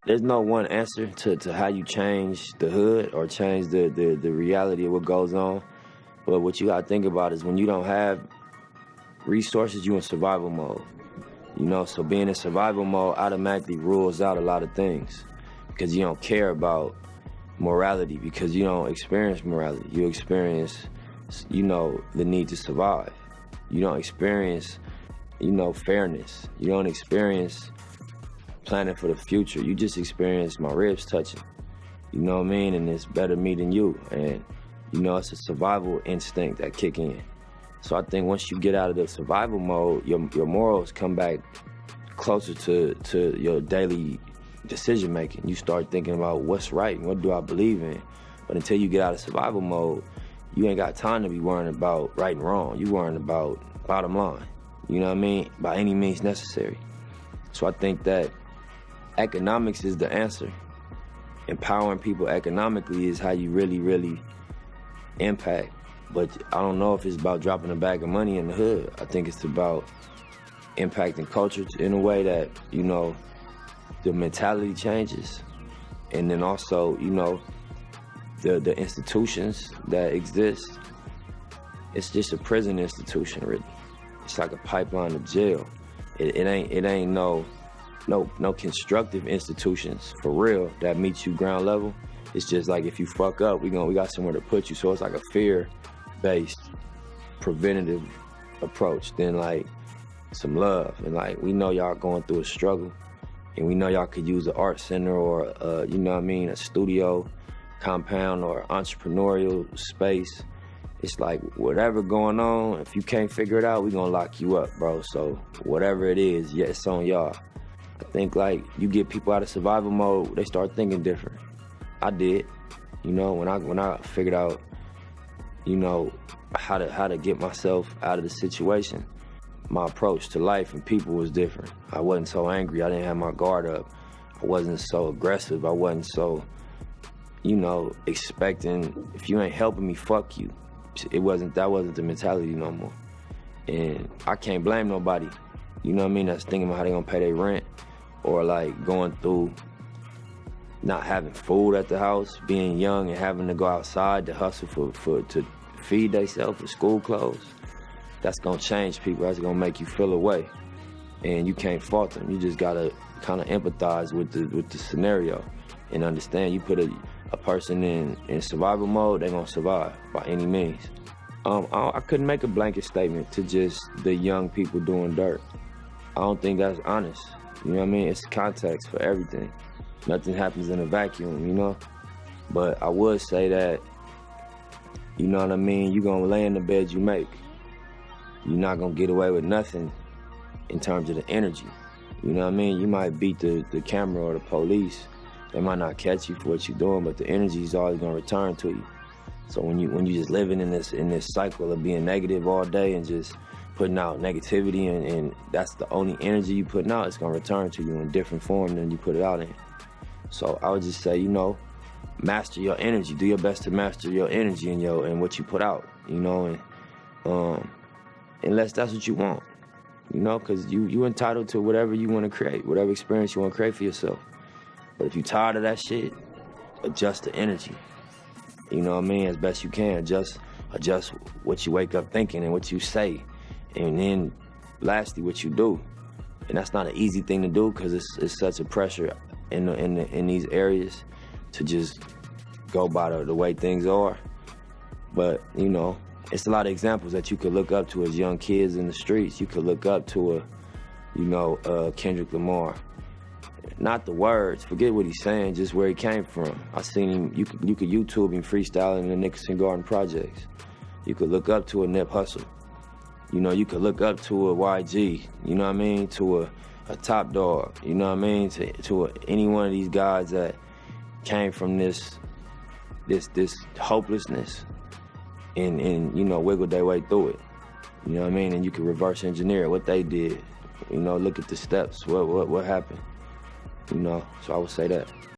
There's no one answer to how you change the hood or change the reality of what goes on. But what you gotta think about is when you don't have resources, you in survival mode. You know, so being in survival mode automatically rules out a lot of things because you don't care about morality, because you don't experience morality. You experience, you know, the need to survive. You don't experience, you know, fairness. You don't experience planning for the future. You just experience my ribs touching. You know what I mean? And it's better me than you. And, you know, it's a survival instinct that kick in. So I think once you get out of the survival mode, your morals come back closer to your daily decision making. You start thinking about what's right and what do I believe in. But until you get out of survival mode, you ain't got time to be worrying about right and wrong. You worrying about bottom line. You know what I mean? By any means necessary. So I think that economics is the answer. Empowering people economically is how you really impact. But I don't know if it's about dropping a bag of money in the hood. I think it's about impacting culture in a way that, you know, the mentality changes. And then also, you know, the institutions that exist, it's just a prison institution, really. It's like a pipeline to jail. It ain't no constructive institutions for real that meet you ground level. It's just like if you fuck up, we got somewhere to put you. So it's like a fear-based preventative approach than like some love. And like we know y'all going through a struggle, and we know y'all could use an art center or you know what I mean, a studio compound or entrepreneurial space. It's like whatever going on, if you can't figure it out, we gonna lock you up, bro. So whatever it is, yeah, it's on y'all. I think like you get people out of survival mode, they start thinking different. I did, you know, when I figured out, you know, how to get myself out of the situation, my approach to life and people was different. I wasn't so angry. I didn't have my guard up. I wasn't so aggressive. I wasn't so, you know, expecting, if you ain't helping me, fuck you. That wasn't the mentality no more. And I can't blame nobody, you know what I mean, that's thinking about how they gonna pay their rent, or like going through not having food at the house, being young and having to go outside to hustle to feed themselves for school clothes. That's gonna change people. That's gonna make you feel away, and you can't fault them. You just gotta kind of empathize with the scenario and understand. You put a person in survival mode, they're gonna survive by any means. I couldn't make a blanket statement to just the young people doing dirt. I don't think that's honest. You know what I mean? It's context for everything. Nothing happens in a vacuum, you know? But I would say that, you know what I mean, you're gonna lay in the bed you make. You're not gonna get away with nothing in terms of the energy. You know what I mean? You might beat the camera or the police. They might not catch you for what you're doing, but the energy is always gonna return to you. So when you just living in this cycle of being negative all day and just putting out negativity and that's the only energy you putting out, it's gonna return to you in different form than you put it out in. So I would just say, you know, master your energy. Do your best to master your energy and what you put out, you know, and unless that's what you want, you know, because you entitled to whatever you want to create, whatever experience you want to create for yourself. But if you're tired of that shit, adjust the energy. You know what I mean? As best you can. Adjust what you wake up thinking and what you say. And then lastly, what you do. And that's not an easy thing to do because it's such a pressure in these areas to just go by the way things are. But, you know, it's a lot of examples that you could look up to as young kids in the streets. You could look up to Kendrick Lamar. Not the words, forget what he's saying, just where he came from. I seen him, you could YouTube him freestyling in the Nicholson Garden Projects. You could look up to a Nip Hussle. You know, you could look up to a YG, you know what I mean, to a Top Dog, you know what I mean, to any one of these guys that came from this hopelessness and you know, wiggled their way through it. You know what I mean? And you can reverse engineer what they did. You know, look at the steps, what happened. You know, so I would say that.